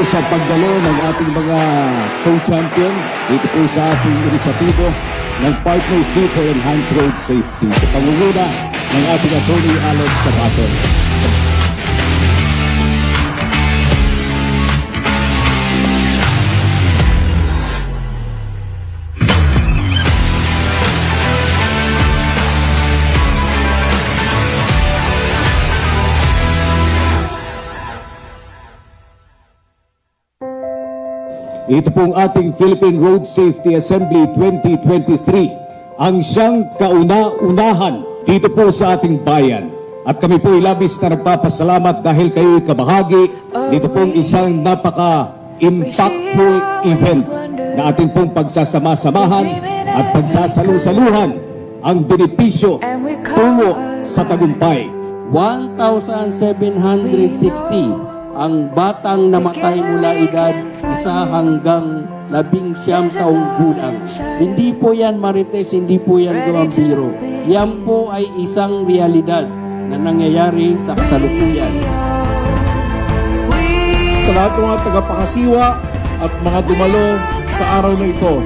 sa pagdalo ng ating mga co-champion dito po sa ating inisyatibo ng Partnership for Enhanced Road Safety sa pangunguna ng ating attorney Alex Sabaton. Ito pong ating Philippine Road Safety Assembly 2023 ang siyang kauna-unahan dito po sa ating bayan. At kami po labis na nagpapasalamat dahil kayo'y kabahagi dito pong isang napaka-impactful event na ating pong pagsasama-samahan at pagsasalu-saluhan ang benepisyo tungo sa tagumpay. 1,760 ang batang namatay mula edad 1 hanggang 19 taong gulang. Hindi po yan marites, hindi po yan gawambiro. Yan po ay isang realidad na nangyayari sa kasalukuyan. Sa lahat ng mga tagapangasiwa at mga dumalo sa araw na ito,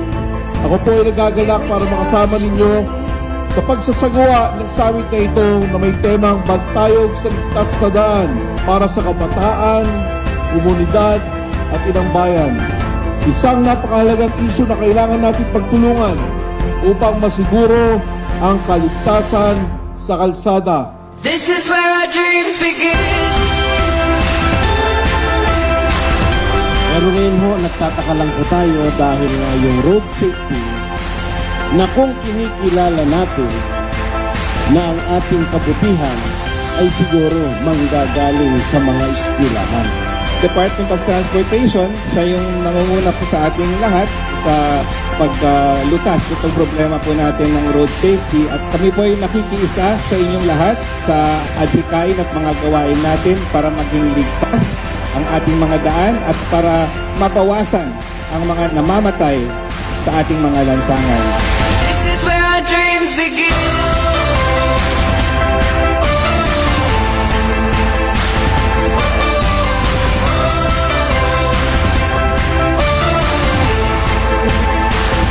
ako po ay nagagalak para makasama ninyo sa pagsasagawa ng summit na ito na may temang Bagtayog sa Ligtas na Daan para sa kabataan, komunidad at inang bayan. Isang napakahalagang isyu na kailangan natin pagtulungan upang masiguro ang kaligtasan sa kalsada. This is where our dreams begin. Pero ngayon ho, nagtataka lang po tayo dahil nga yung road safety na kung kinikilala natin na ang ating kabutihan ay siguro manggagaling sa mga eskwelahan. Department of Transportation, siya yung nangunguna po sa ating lahat sa paglutas itong problema po natin ng road safety, at kami po ay nakikiisa sa inyong lahat sa adhikain at mga gawain natin para maging ligtas ang ating mga daan at para mabawasan ang mga namamatay sa ating mga lansangan. This is where our dreams begin.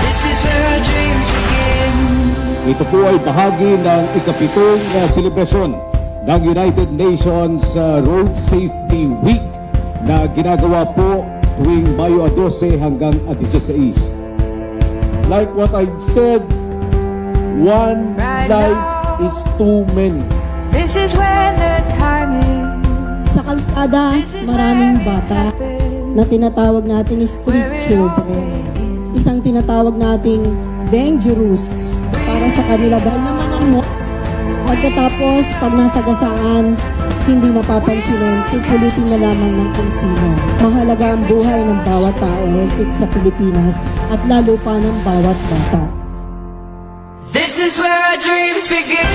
This is where our dreams begin. Ito po ay bahagi ng ikapitong selebrasyon ng United Nations Road Safety Week na ginagawa po tuwing Mayo 12 hanggang 16. Like what I've said, one life is too many. This is when the time is. Sa kalsada, maraming bata na tinatawag natin street children. Isang tinatawag nating dangerous para sa kanila dahil na mga mods. Pagkatapos, pag nasagasaan, hindi napapansinin, pupulitin na lamang ng kung sino. Mahalaga ang buhay ng bawat tao dito sa Pilipinas at lalo pa ng bawat bata. This is where our dreams begin.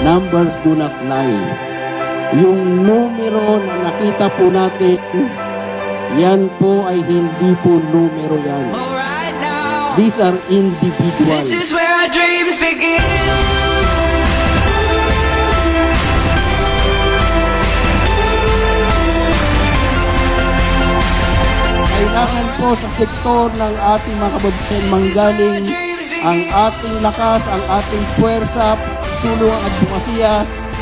Numbers do not lie. Yung numero na nakita po natin, yan po ay hindi po numero yan. These are individuals. This is where our dreams begin. Kailangan po sa sektor ng ating mga kabutihan manggaling ang ating lakas, ang ating puwersa, sulong ang advokasya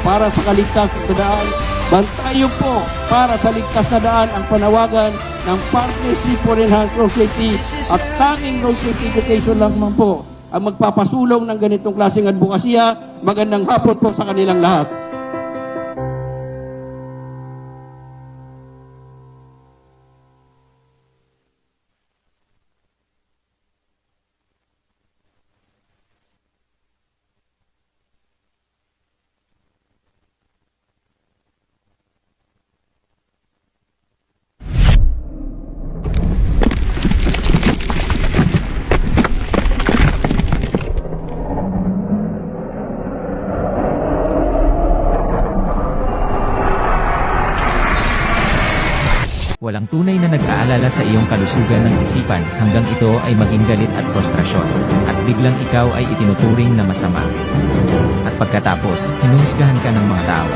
para sa kaligtas na daan. Bantayo po para sa ligtas na daan ang panawagan ng Partnership for Enhanced Road Safety, at tanging road safety education lang man po ang magpapasulong ng ganitong klaseng advokasya. Magandang hapon po sa kanilang lahat. Walang tunay na nag-aalala sa iyong kalusugan ng isipan hanggang ito ay maging galit at frustrasyon, at biglang ikaw ay itinuturing na masama. At pagkatapos, hinuhusgahan ka ng mga tao.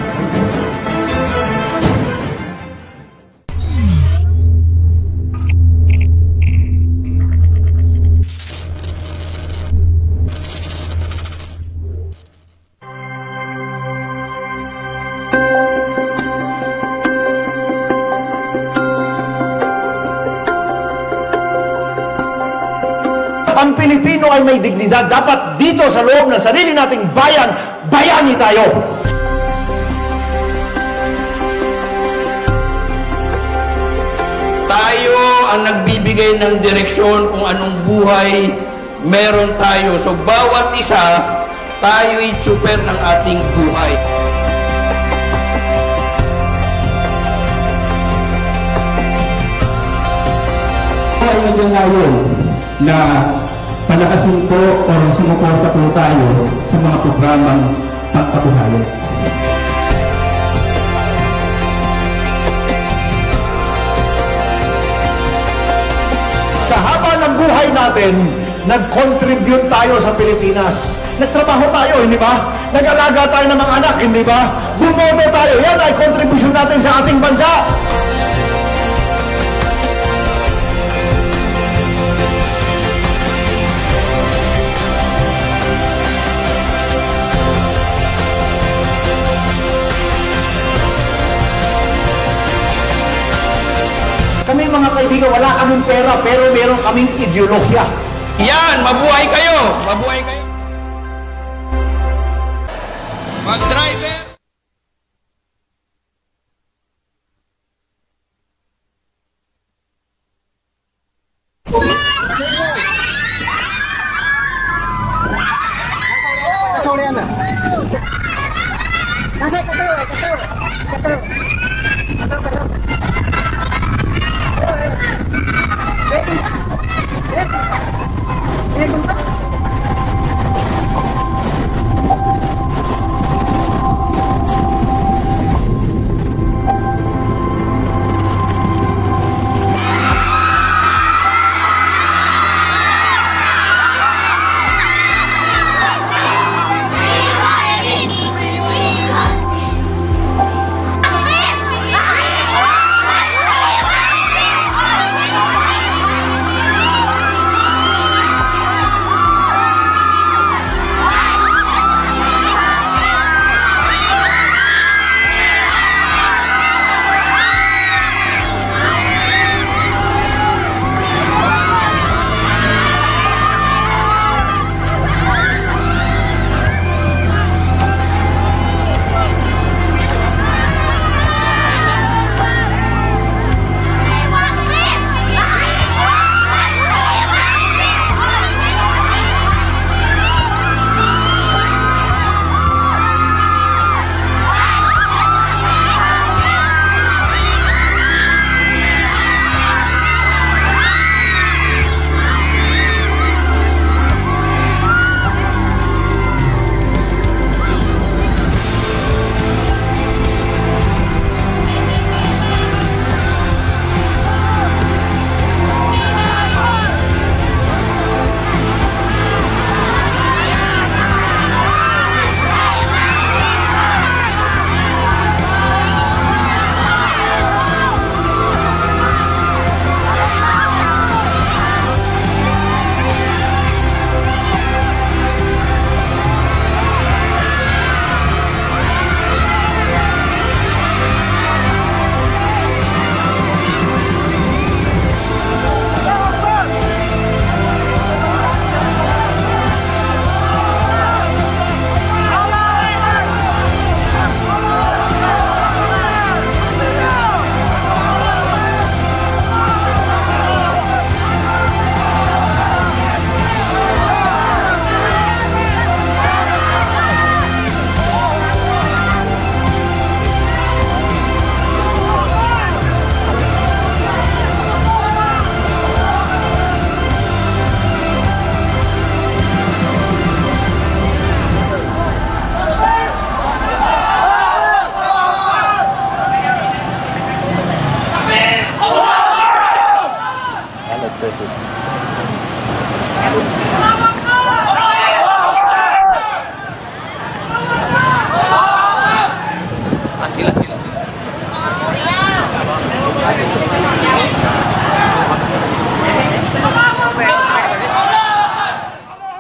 Ang Pilipino ay may dignidad. Dapat dito sa loob ng sarili nating bayan, bayani tayo. Tayo ang nagbibigay ng direksyon kung anong buhay meron tayo. So bawat isa, tayo'y super ng ating buhay. Ay ngayon na palakasin po o sumuporta po tayo sa mga programang pagpabuhayan. Sa haba ng buhay natin, nag-contribute tayo sa Pilipinas. Nagtrabaho tayo, hindi ba? Nag-alaga tayo ng mga anak, hindi ba? Bumoto tayo. Yan ay contribution natin sa ating bansa. Kami mga kaibigan, wala kaming pera, pero meron kaming ideolohiya. Yan! Mabuhay kayo! Mabuhay kayo! Mag-driver!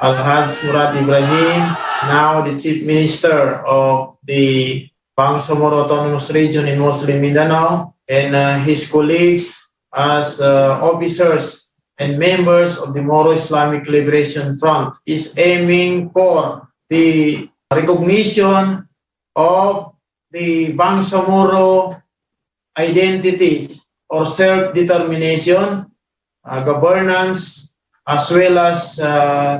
Alhaj Murad Ibrahim, now the Chief Minister of the Bangsamoro Autonomous Region in Muslim Mindanao, and his colleagues as officers and members of the Moro Islamic Liberation Front, is aiming for the recognition of the Bangsamoro identity or self-determination, governance, as well as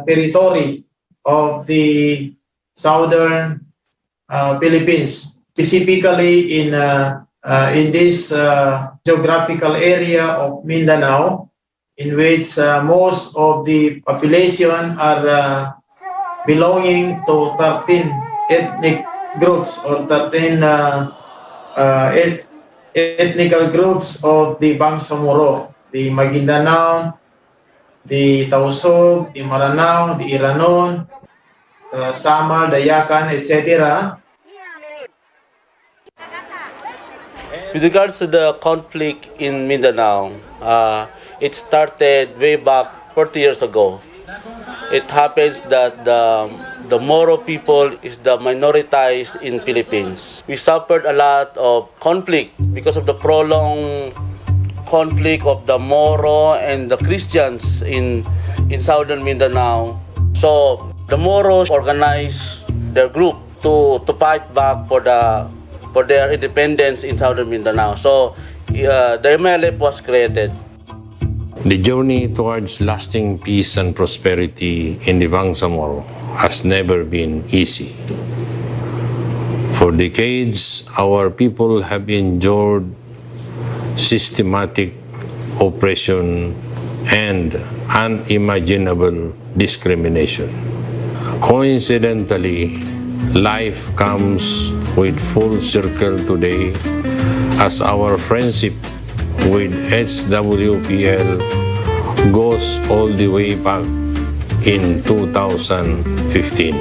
territory of the southern Philippines, specifically in this geographical area of Mindanao, in which most of the population are belonging to 13 ethnic groups or 13 ethnical groups of the Bangsamoro, the Maguindanao, the Tausug, the Maranao, the Iranon, Samal, Dayakan, etc. With regards to the conflict in Mindanao, it started way back 40 years ago. It happens that the Moro people is the minoritized in Philippines. We suffered a lot of conflict because of the prolonged conflict of the Moro and the Christians in southern Mindanao. So the Moros organized their group to fight back for their independence in southern Mindanao. So the MLF was created. The journey towards lasting peace and prosperity in the Bangsamoro has never been easy. For decades, our people have endured systematic oppression and unimaginable discrimination. Coincidentally, life comes with full circle today as our friendship with HWPL goes all the way back in 2015.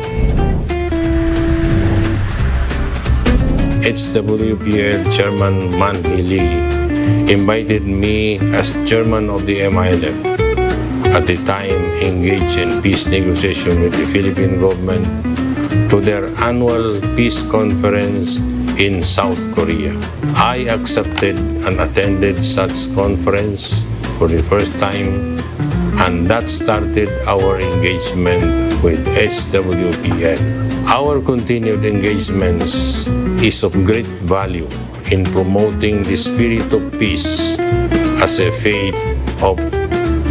HWPL Chairman Manhili invited me as chairman of the MILF, at the time engaged in peace negotiation with the Philippine government, to their annual peace conference in South Korea. I accepted and attended such conference for the first time, and that started our engagement with HWPL. Our continued engagements is of great value in promoting the spirit of peace as a faith of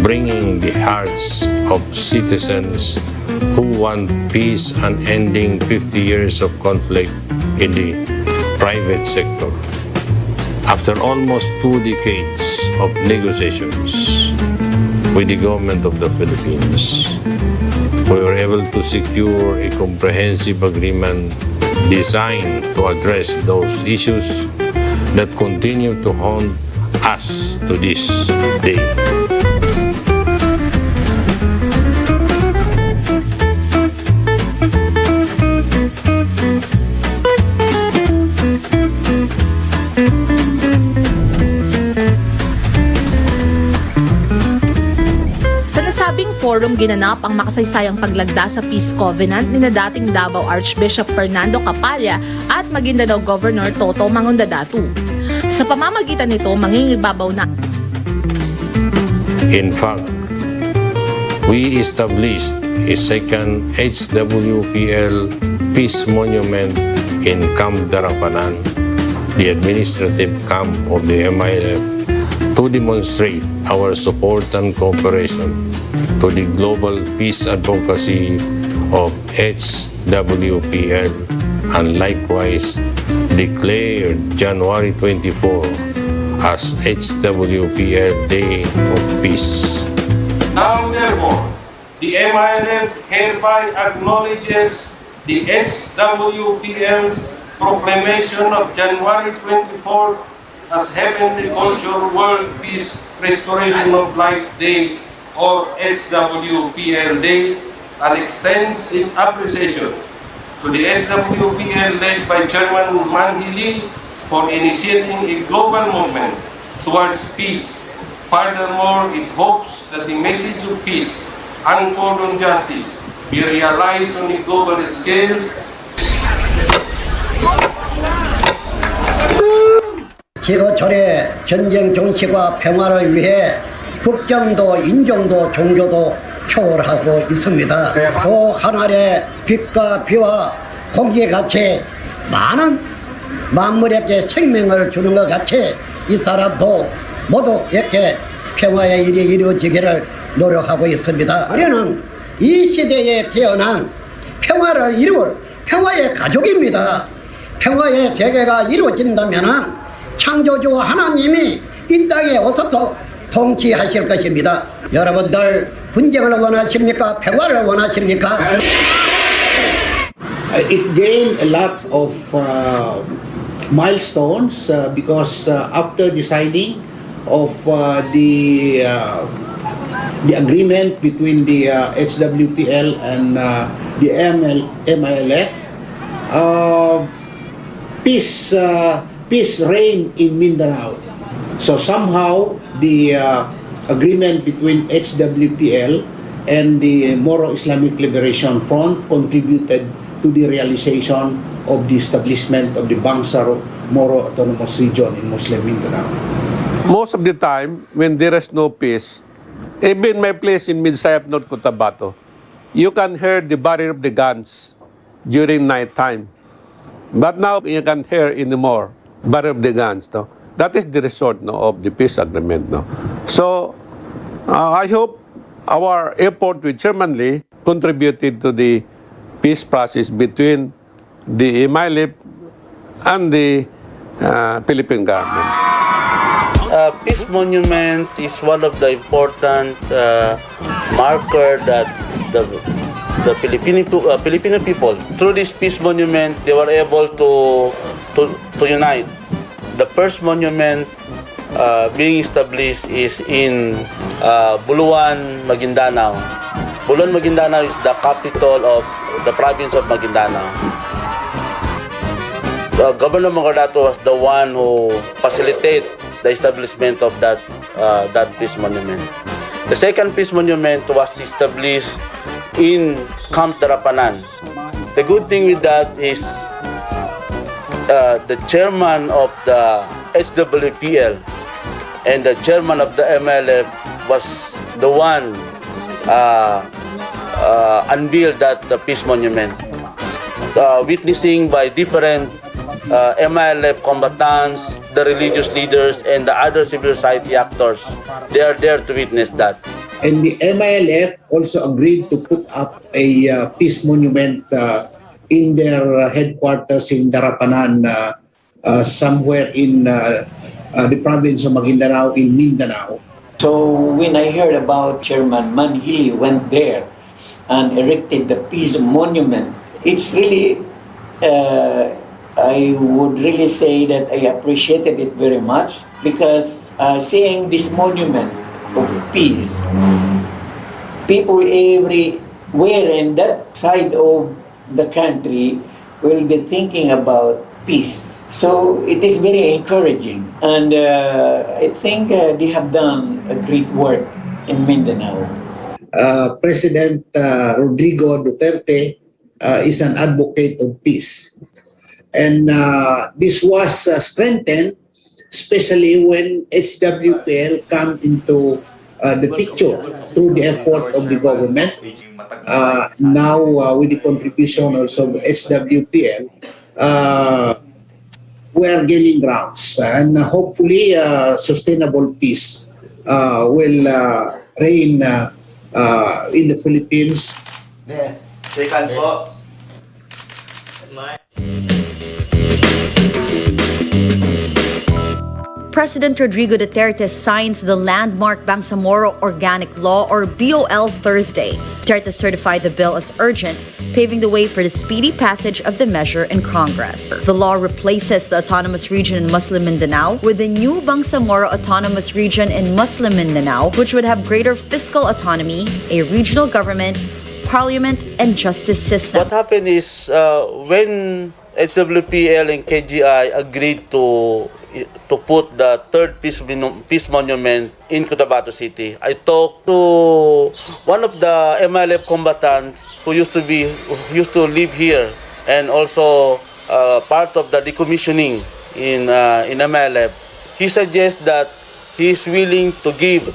bringing the hearts of citizens who want peace and ending 50 years of conflict in the private sector. After almost 2 decades of negotiations with the government of the Philippines, we were able to secure a comprehensive agreement designed to address those issues that continue to haunt us to this day. Forum ginanap ang makasaysayang paglagda sa Peace Covenant ni na dating Davao Archbishop Fernando Capalla at Maguindanao Governor Toto Mangondadatu. Sa pamamagitan nito, mangingibabaw na. In fact, we established a second HWPL Peace Monument in Camp Darapanan, the administrative camp of the MILF, to demonstrate our support and cooperation to the global peace advocacy of HWPL, and likewise declared January 24 as HWPL Day of Peace. Now therefore, the MILF hereby acknowledges the HWPL's proclamation of January 24 as Heavenly Culture World Peace Restoration of Life Day, or HWPL Day, and extends its appreciation to the HWPL led by Chairman Manhili for initiating a global movement towards peace. Furthermore, it hopes that the message of peace, anchored on justice, be realized on a global scale. 지구촌의 전쟁 종식과 평화를 위해 국경도 인종도 종교도 초월하고 있습니다. 그 하늘의 빛과 비와 공기의 같이 많은 만물에게 생명을 주는 것 같이 이 사람도 모두 이렇게 평화의 일이 이루어지기를 노력하고 있습니다. 우리는 이 시대에 태어난 평화를 이루을 평화의 가족입니다. 평화의 세계가 이루어진다면 창조주 하나님이 이 땅에 오셔서 통치하실 것입니다. 여러분들 분쟁을 원하십니까? 평화를 원하십니까? It gained a lot of milestones because after the signing of the agreement between the HWPL and the MILF, peace reigned in Mindanao. So somehow the agreement between HWPL and the Moro Islamic Liberation Front contributed to the realization of the establishment of the Bangsar Moro Autonomous Region in Muslim Mindanao. Most of the time, when there is no peace, even my place in Midsayap, North Cotabato, you can hear the barrel of the guns during night time. But now you can't hear anymore barrel of the guns. No? That is the result of the peace agreement. No? So, I hope our effort with Chairman Lee contributed to the peace process between the MILF and the Philippine government. Peace Monument is one of the important marker that the Filipino people, through this Peace Monument, they were able to unite. The first monument being established is in Buluan, Maguindanao. Buluan, Maguindanao is the capital of the province of Maguindanao. Governor Mangordato was the one who facilitated the establishment of that peace monument. The second peace monument was established in Camp Darapanan. The good thing with that is the chairman of the HWPL and the chairman of the MLF was the one unveiled that peace monument, witnessing by different MILF combatants, the religious leaders, and the other civil society actors. They are there to witness that. And the MILF also agreed to put up a peace monument in their headquarters in Darapanan, somewhere in the province of Maguindanao in Mindanao. So when I heard about Chairman Manhili went there and erected the peace monument, it's really, I would really say that I appreciated it very much because seeing this monument of peace, people everywhere in that side of the country will be thinking about peace. So it is very encouraging, and I think they have done a great work in Mindanao. President Rodrigo Duterte is an advocate of peace. And this was strengthened, especially when HWPL come into the picture through the effort of the government. Now, with the contribution also of HWPL, we are gaining grounds, and hopefully sustainable peace will reign in the Philippines. President Rodrigo Duterte signs the landmark Bangsamoro Organic Law or BOL Thursday. Duterte certified the bill as urgent, paving the way for the speedy passage of the measure in Congress. The law replaces the autonomous region in Muslim Mindanao with the new Bangsamoro Autonomous Region in Muslim Mindanao, which would have greater fiscal autonomy, a regional government, parliament, and justice system. What happened is when HWPL and KGI agreed to to put the third peace monument in Cotabato City. I talked to one of the MILF combatants who used to live here, and also part of the decommissioning in MILF. He suggests that he is willing to give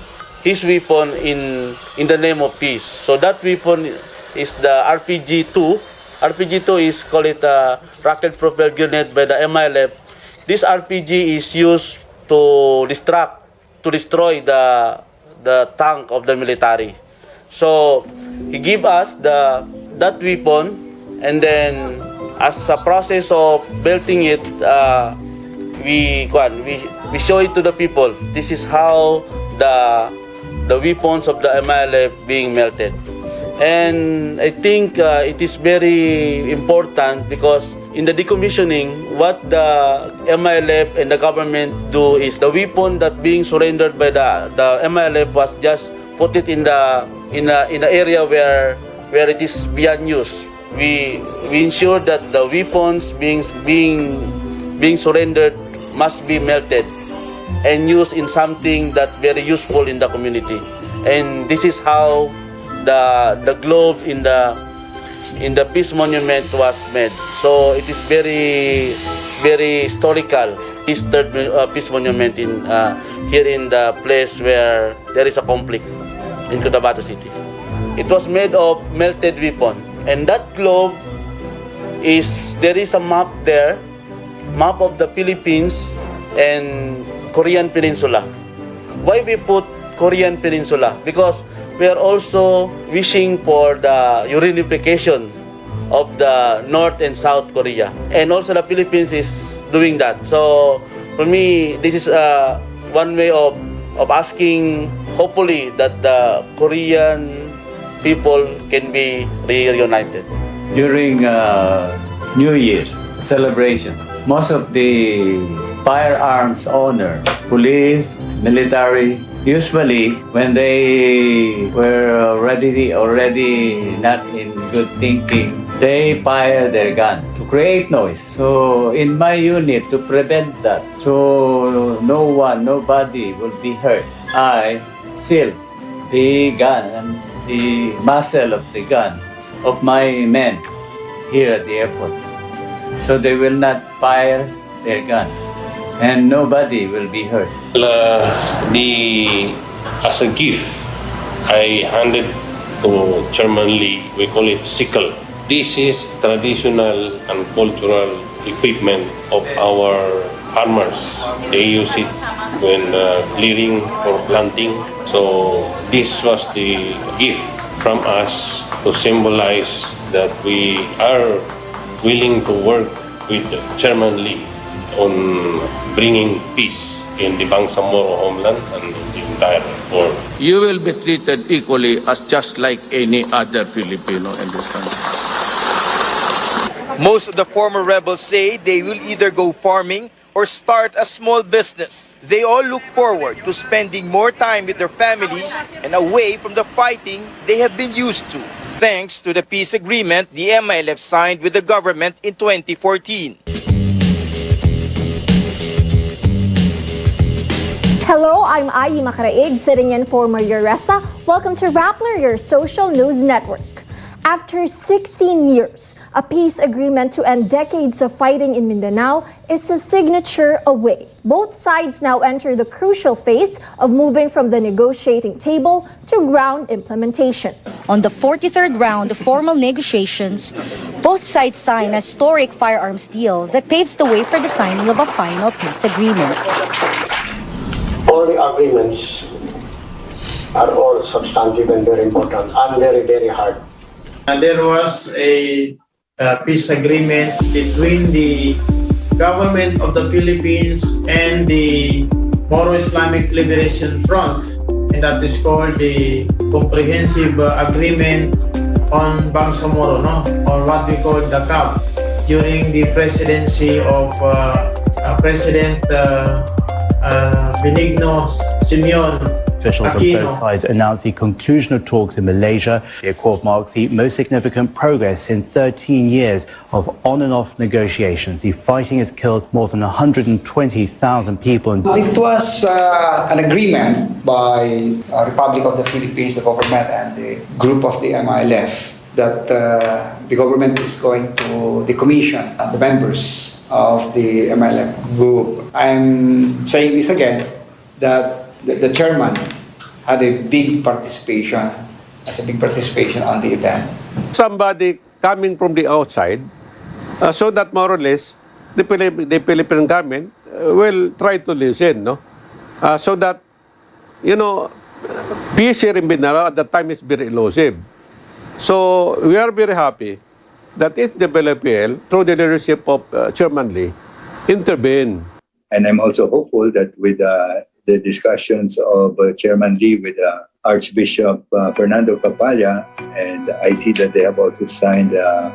his weapon in the name of peace. So that weapon is the RPG-2. RPG-2 is called it a rocket-propelled grenade by the MILF. This RPG is used to destroy the tank of the military. So he give us that weapon, and then as a process of belting it, we show it to the people. This is how the weapons of the MILF being melted. And I think it is very important because in the decommissioning, what the MILF and the government do is the weapon that being surrendered by the MILF was just put it in the area where it is beyond use. We ensure that the weapons being surrendered must be melted and used in something that very useful in the community. And this is how the globe in the peace monument was made. So it is very historical. This third peace monument here in the place where there is a conflict in Cotabato City. It was made of melted weapon, and that globe there is a map there, map of the Philippines and Korean Peninsula. Why we put Korean Peninsula? Because we are also wishing for the reunification of the North and South Korea. And also the Philippines is doing that. So for me, this is one way of asking, hopefully, that the Korean people can be reunited. During New Year celebration, most of the firearms owner, police, military, usually when they were already not in good thinking, they fire their gun to create noise. So in my unit, to prevent that, so nobody will be hurt, I seal the gun and the muzzle of the gun of my men here at the airport, so they will not fire their guns and nobody will be hurt. As a gift, I handed to Chairman Lee, we call it sickle. This is traditional and cultural equipment of our farmers. They use it when clearing or planting. So this was the gift from us to symbolize that we are willing to work with Chairman Lee on bringing peace in the Bangsamoro homeland and in the entire world. You will be treated equally as just like any other Filipino in this country. Most of the former rebels say they will either go farming or start a small business. They all look forward to spending more time with their families and away from the fighting they have been used to, thanks to the peace agreement the MILF signed with the government in 2014. Hello, I'm Ayi Macaraig, sitting in for Maria Ressa. Welcome to Rappler, your social news network. After 16 years, a peace agreement to end decades of fighting in Mindanao is a signature away. Both sides now enter the crucial phase of moving from the negotiating table to ground implementation. On the 43rd round of formal negotiations, both sides sign a historic firearms deal that paves the way for the signing of a final peace agreement. All the agreements are all substantive and very important and very, very hard. And there was a peace agreement between the government of the Philippines and the Moro Islamic Liberation Front, and that is called the Comprehensive Agreement on Bangsamoro, or what we call the CAP, during the presidency of President Benigno Simeon Officials on both sides announced the conclusion of talks in Malaysia. The accord marks the most significant progress in 13 years of on and off negotiations. The fighting has killed more than 120,000 people. It was an agreement by Republic of the Philippines, the government, and the group of the MILF that the government is going to decommission the members of the MILF group. I'm saying this again, that the chairman had a big participation, on the event. Somebody coming from the outside, so that more or less the Philippine government will try to listen, no? So that, you know, peace here in Mindanao at that time is very elusive. So we are very happy that HWPL, through the leadership of Chairman Lee, intervened. And I'm also hopeful that with the discussions of Chairman Lee with Archbishop Fernando Capalla, and I see that they have also signed a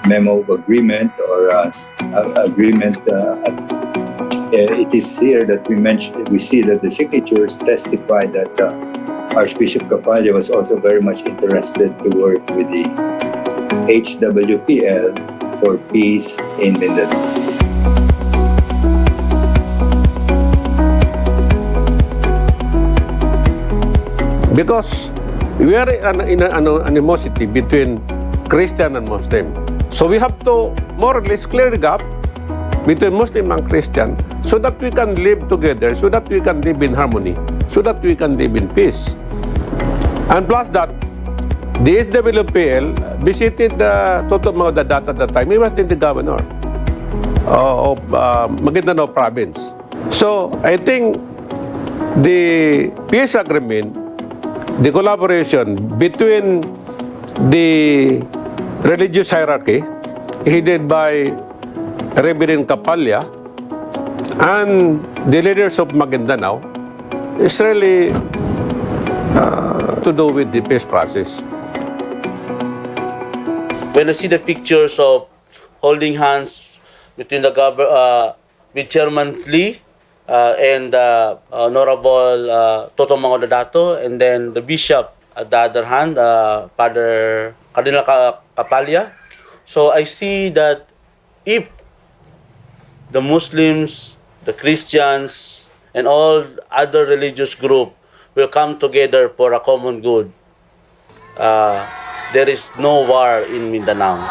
memo of agreement or agreement. It is here that we see that the signatures testify that Archbishop Capalla was also very much interested to work with the HWPL for peace in Mindanao. Because we are in an animosity between Christian and Muslim. So we have to more or less clear the gap between Muslim and Christian so that we can live together, so that we can live in harmony, so that we can live in peace. And plus that, the HWPL visited Toto Maudadat at that time. He was the governor of Maguindanao province. So I think the peace agreement, the collaboration between the religious hierarchy headed by Reverend Capalla and the leaders of Maguindanao is really to do with the peace process. When I see the pictures of holding hands between the with Chairman Lee and Honorable Toto Mangudadato, and then the bishop at the other hand, Father Cardinal Capalla. So I see that if the Muslims, the Christians, and all other religious groups will come together for a common good, there is no war in Mindanao.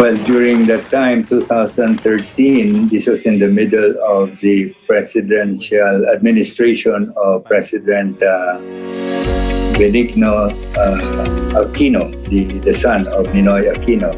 Well, during that time, 2013, this was in the middle of the presidential administration of President Benigno Aquino, the son of Ninoy Aquino.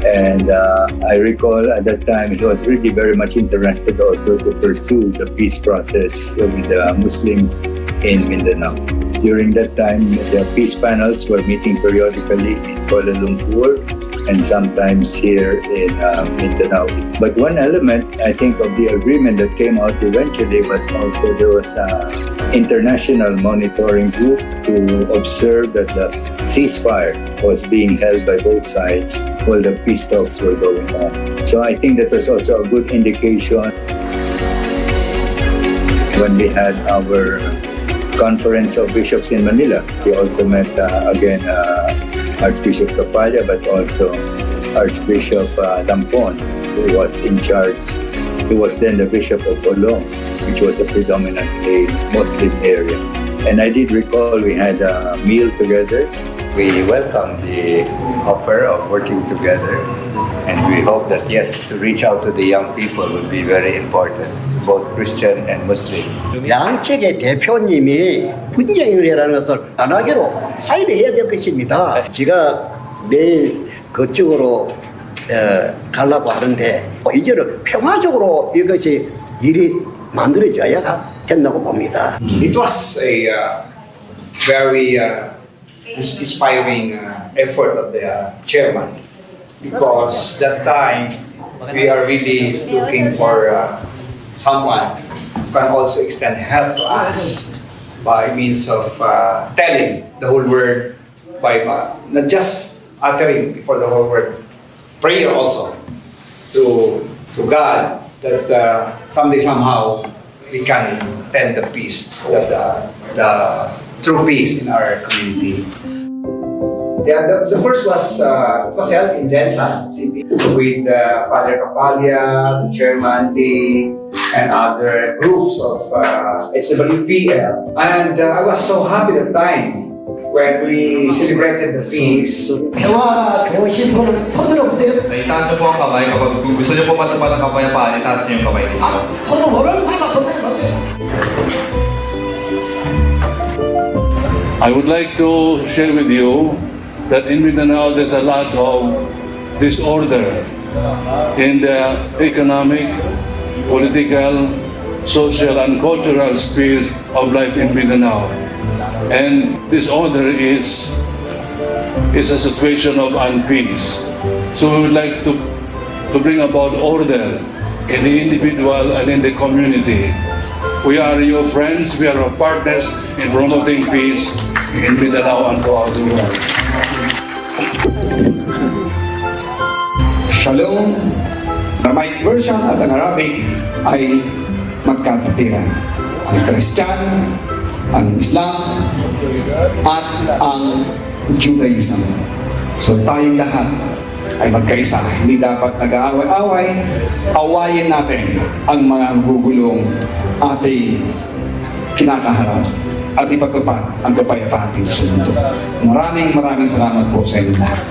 And I recall at that time, he was really very much interested also to pursue the peace process with the Muslims in Mindanao. During that time, the peace panels were meeting periodically in Kuala Lumpur, and sometimes here in Mindanao. But one element, I think, of the agreement that came out eventually was also there was an international monitoring group to observe that the ceasefire was being held by both sides while the peace talks were going on. So I think that was also a good indication. When we had our conference of bishops in Manila, we also met again Archbishop Kapalya, but also Archbishop Lampon, who was in charge. He was then the Bishop of Olong, which was a predominantly Muslim area. And I did recall we had a meal together. We welcome the offer of working together, and we hope that, yes, to reach out to the young people will be very important, both Christian and Muslim. 양측의 대표님이 분쟁이라는 것을 안 하기로 사인을 해야 될 것입니다. 제가 내일 그쪽으로 가려고 하는데 이제는 평화적으로 이것이 일이 만들어져야 된다고 봅니다. It was a very inspiring effort of the chairman, because that time we are really looking for someone who can also extend help to us by means of telling the whole word, by not just uttering before the whole word, prayer also to God that someday somehow we can tend the peace, the true peace in our community. Yeah, the first was held in Jensen with Father Kapalya, the Chairman Lee, and other groups of HWPL. And I was so happy that time when we celebrated the peace. 평화 배우신 분은 손으로 보세요. itaas niyo po ang kamay kapag gusto niyo po matupad ang kapayapaan, itaas niyo yung kamay dito. 손을 모르는 사람은 손을 보세요. I would like to share with you that in Mindanao there's a lot of disorder in the economic, political, social, and cultural spheres of life in Mindanao. And disorder is a situation of unpeace. So we would like to bring about order in the individual and in the community. We are your friends, we are your partners in promoting peace in Mindanao and throughout the world. Shalom, Aramaic version at ang Arabic ay magkapatiran. Ang Christian, ang Islam, at ang Judaism. So tayong lahat ay magkaisa. Hindi dapat nag-aaway-away. Awayin natin ang mga gugulong ating kinakaharap at ipagtupad ang kapayapaan dito sa mundo. Maraming salamat po sa inyo lahat.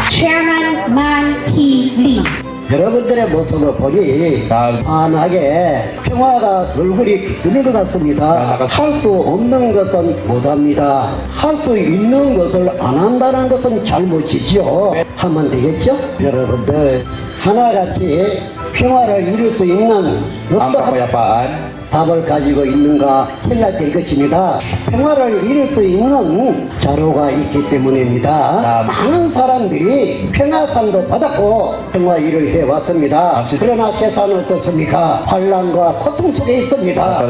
Chairman Man Lee. 여러분들의 모습을 보니 환하게 평화가 얼굴이 드는 것 같습니다. 할 수 없는 것은 못합니다. 할 수 있는 것을 안 한다는 것은 잘못이죠. 하면 되겠죠? 여러분들 하나같이 평화를 이룰 수 있는 어떠한 답을 가지고 있는가 생각될 것입니다. 평화를 이룰 수 있는 자료가 있기 때문입니다. 많은 사람들이 평화상도 받았고 평화 일을 해왔습니다. 그러나 세상은 어떻습니까? 환란과 고통 속에 있습니다.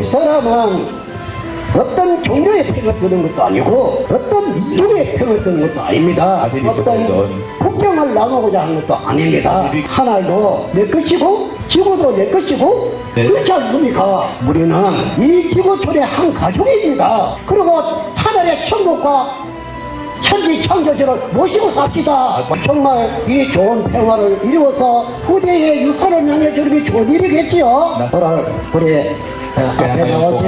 이 사람은 어떤 종교의 편을 드는 것도 아니고 어떤 이념의 편을 드는 것도 아닙니다. 어떤 국경을 나누고자 하는 것도 아닙니다. 하늘도 내 것이고 지구도 내 것이고 그렇지 않습니까? 우리는 이 지구촌의 한 가족입니다. 그리고 하늘의 천국과 천지 창조주를 모시고 삽시다. 정말 이 좋은 평화를 이루어서 후대의 유산을 남겨주는 게 좋은 일이겠지요. 오늘 우리 앞에 나오신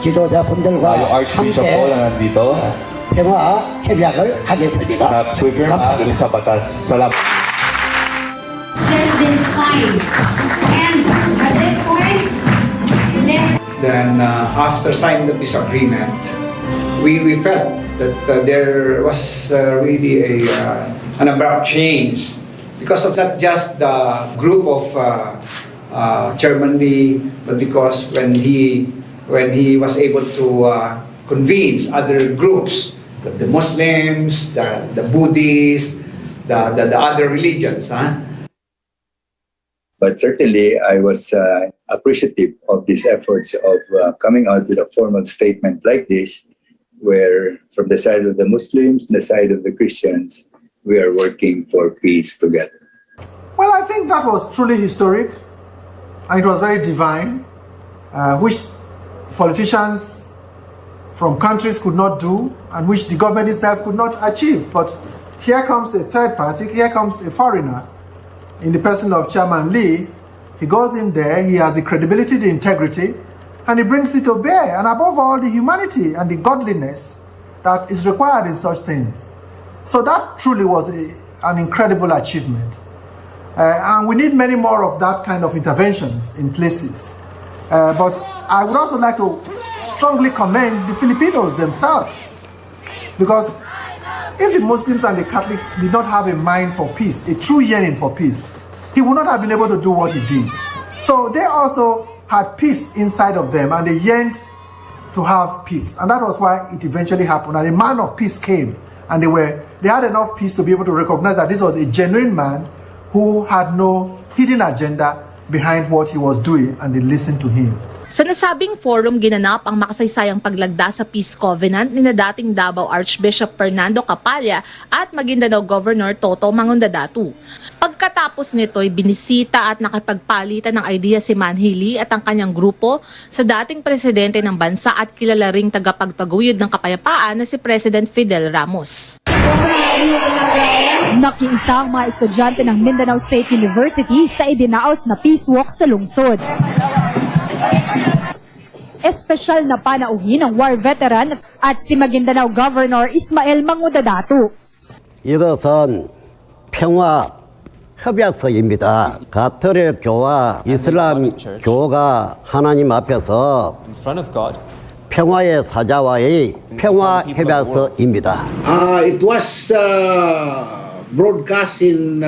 지도자분들과 함께 평화 협약을 하겠습니다. Has been signed. And at this point, Then after signing the peace agreement, we felt that there was really an abrupt change because of not just the group of Chairman Lee, but because when he was able to convince other groups, the Muslims, the Buddhists, the other religions. But certainly, I was appreciative of these efforts of coming out with a formal statement like this, where from the side of the Muslims, the side of the Christians, we are working for peace together. Well, I think that was truly historic, and it was very divine, which politicians from countries could not do, and which the government itself could not achieve. But here comes a third party, here comes a foreigner, in the person of Chairman Lee. He goes in there, he has the credibility, the integrity, and he brings it to bear, and above all, the humanity and the godliness that is required in such things. So that truly was an incredible achievement. And we need many more of that kind of interventions in places. But I would also like to strongly commend the Filipinos themselves, because if the Muslims and the Catholics did not have a mind for peace, a true yearning for peace, he would not have been able to do what he did. So they also had peace inside of them, and they yearned to have peace. And that was why it eventually happened. And a man of peace came, and they had enough peace to be able to recognize that this was a genuine man who had no hidden agenda behind what he was doing, and they listened to him. Sa nasabing forum, ginanap ang makasaysayang paglagda sa Peace Covenant ni dating Davao Archbishop Fernando Capalla at Maguindanao Governor Toto Mangundadatu. Pagkatapos nito'y binisita at nakipagpalitan ng idea si Manhili at ang kanyang grupo sa dating presidente ng bansa at kilala ring tagapagtaguyod ng kapayapaan na si President Fidel Ramos. Nakiisa ang mga estudyante ng Mindanao State University sa idinaos na peace walk sa lungsod. Espesyal na panauhin ng war veteran at si Maguindanao Governor Ismael Mangundadatu. 이것은 평화 협약서입니다. 가톨릭 교와 이슬람 교가 하나님 앞에서 평화의 사자와의 평화 협약서입니다. It was broadcast in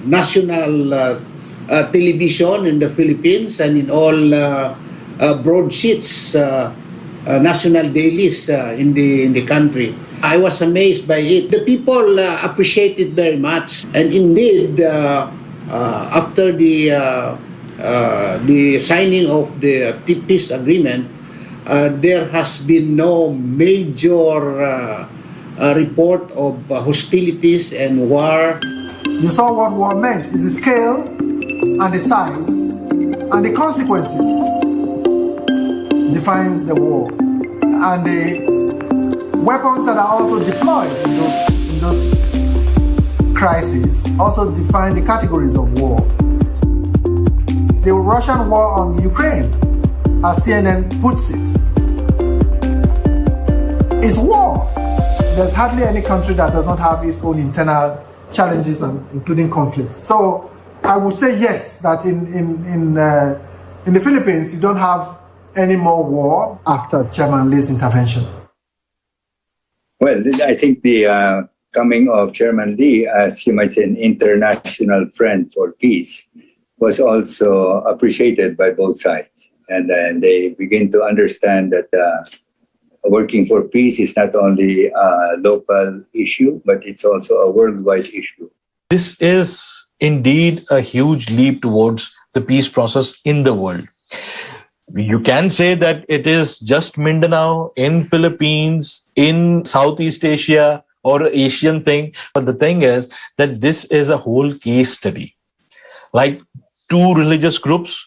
national television in the Philippines and in all broadsheets, national dailies in the country. I was amazed by it. The people appreciate it very much, and indeed, after the signing of the peace agreement, there has been no major report of hostilities and war. You saw what war meant, is the scale and the size and the consequences defines the war, and the weapons that are also deployed in those crises also define the categories of war. The Russian war on Ukraine, as CNN puts it, is war. There's hardly any country that does not have its own internal challenges, including conflicts. So I would say yes, that in the Philippines, you don't have any more war after Chairman Lee's intervention. Well, I think the coming of Chairman Lee as, you might say, an international friend for peace was also appreciated by both sides. And then they begin to understand that working for peace is not only a local issue, but it's also a worldwide issue. This is indeed a huge leap towards the peace process in the world. You can say that it is just Mindanao, in Philippines, in Southeast Asia, or an Asian thing. But the thing is that this is a whole case study. Like two religious groups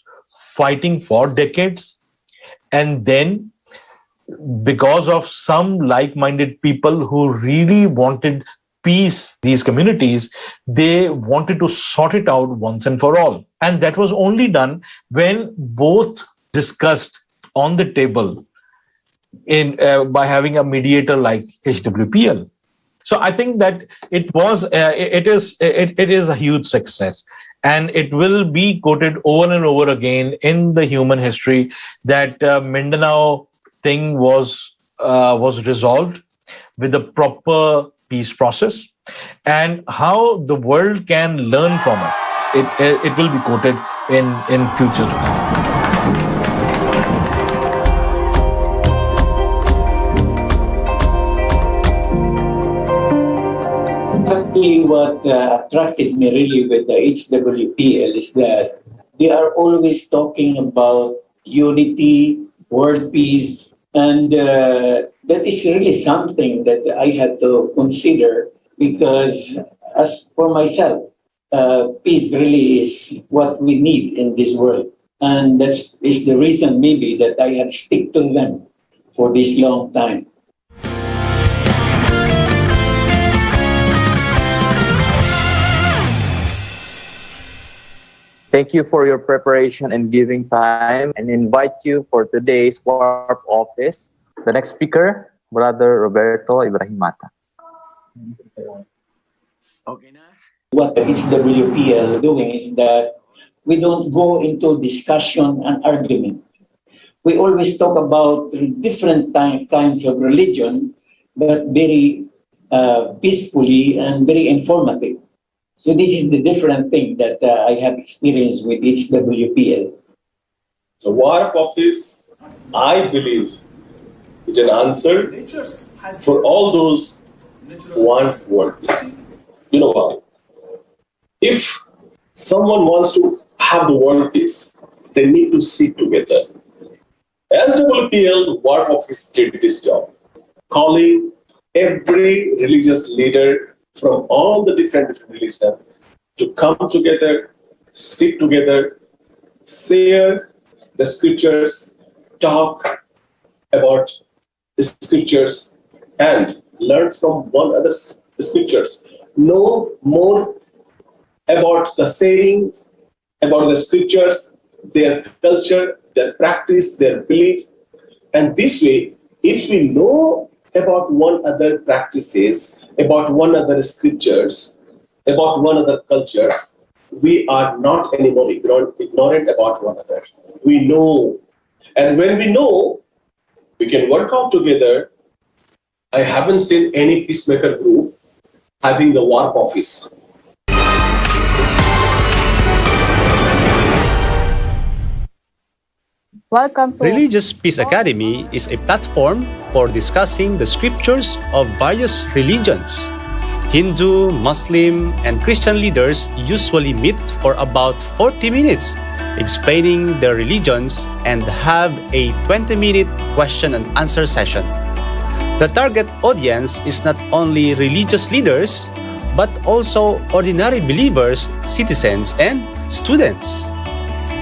fighting for decades, and then because of some like-minded people who really wanted peace, these communities, they wanted to sort it out once and for all. And that was only done when both discussed on the table by having a mediator like HWPL. So I think that it is a huge success, and it will be quoted over and over again in the human history that Mindanao thing was resolved with a proper peace process, and how the world can learn from it. It will be quoted in future to come. What attracted me really with the HWPL is that they are always talking about unity, world peace, and that is really something that I had to consider because as for myself, peace really is what we need in this world. And that is the reason maybe that I have stick to them for this long time. Thank you for your preparation and giving time, and invite you for today's WARP office. The next speaker, Brother Roberto Ibrahimata. What the HWPL doing is that we don't go into discussion and argument. We always talk about different kinds of religion, but very peacefully and very informative. So this is the different thing that I have experienced with HWPL. The WARP office, I believe, is an answer for all those who want world peace. You know why? If someone wants to have the world peace, they need to sit together. HWPL WARP office did this job, calling every religious leader from all the different religions to come together, sit together, share the scriptures, talk about the scriptures, and learn from one another's scriptures. Know more about the saying, about the scriptures, their culture, their practice, their belief. And this way, if we know about one another practices, about one another scriptures, about one another cultures, we are not anymore ignorant about one another. We know. And when we know, we can work out together. I haven't seen any peacemaker group having the WARP office. Welcome to Religious Peace Academy is a platform for discussing the scriptures of various religions. Hindu, Muslim, and Christian leaders usually meet for about 40 minutes, explaining their religions and have a 20-minute question and answer session. The target audience is not only religious leaders, but also ordinary believers, citizens, and students.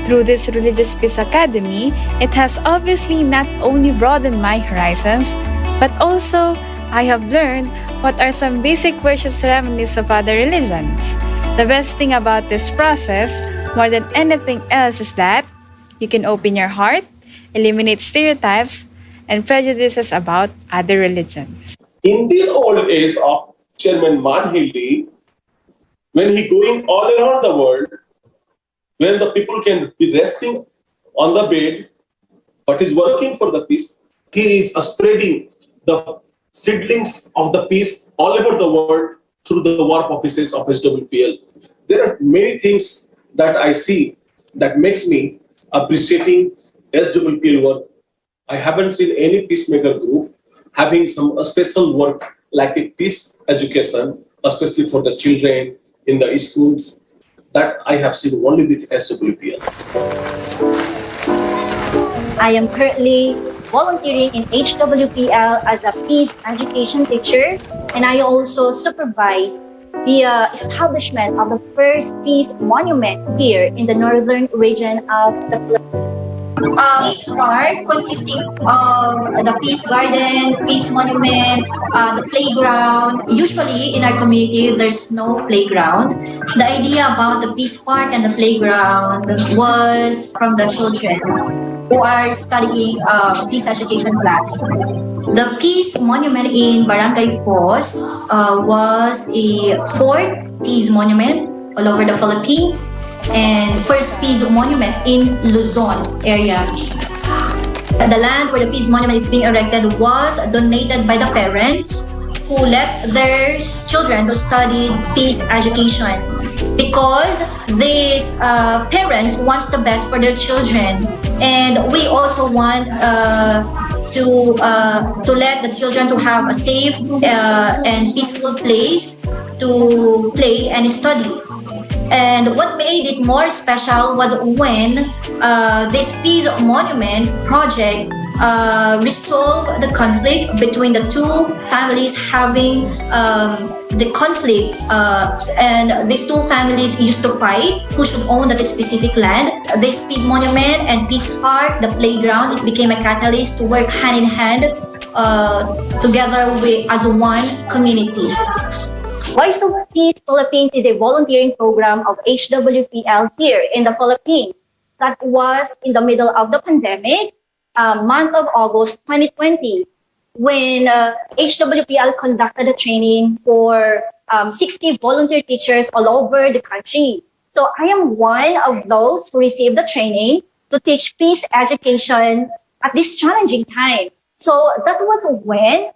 Through this Religious Peace Academy, it has obviously not only broadened my horizons, but also I have learned what are some basic worship ceremonies of other religions. The best thing about this process, more than anything else, is that you can open your heart, eliminate stereotypes, and prejudices about other religions. In this old age of Chairman Manhildi, when he going all around the world, when the people can be resting on the bed, but is working for the peace, he is spreading the seedlings of the peace all over the world through the WARP offices of HWPL. There are many things that I see that makes me appreciating HWPL work. I haven't seen any peacemaker group having some special work like a peace education, especially for the children in the schools. That I have seen only with HWPL. I am currently volunteering in HWPL as a peace education teacher, and I also supervise the establishment of the first peace monument here in the northern region of the Philippines. Peace Park consisting of the Peace Garden, Peace Monument, the playground. Usually in our community, there's no playground. The idea about the Peace Park and the playground was from the children who are studying peace education class. The Peace Monument in Barangay Foz was a fourth peace monument all over the Philippines, and first peace monument in Luzon area. The land where the peace monument is being erected was donated by the parents who let their children to study peace education, because these parents wants the best for their children, and we also want to let the children to have a safe and peaceful place to play and study. And what made it more special was when this peace monument project resolved the conflict between the two families having the conflict, and these two families used to fight who should own that specific land. This peace monument and peace park, the playground, it became a catalyst to work hand in hand together as one community. Voice of Peace Philippines is a volunteering program of HWPL here in the Philippines that was in the middle of the pandemic, month of August 2020, when HWPL conducted a training for 60 volunteer teachers all over the country. So I am one of those who received the training to teach peace education at this challenging time. So that was when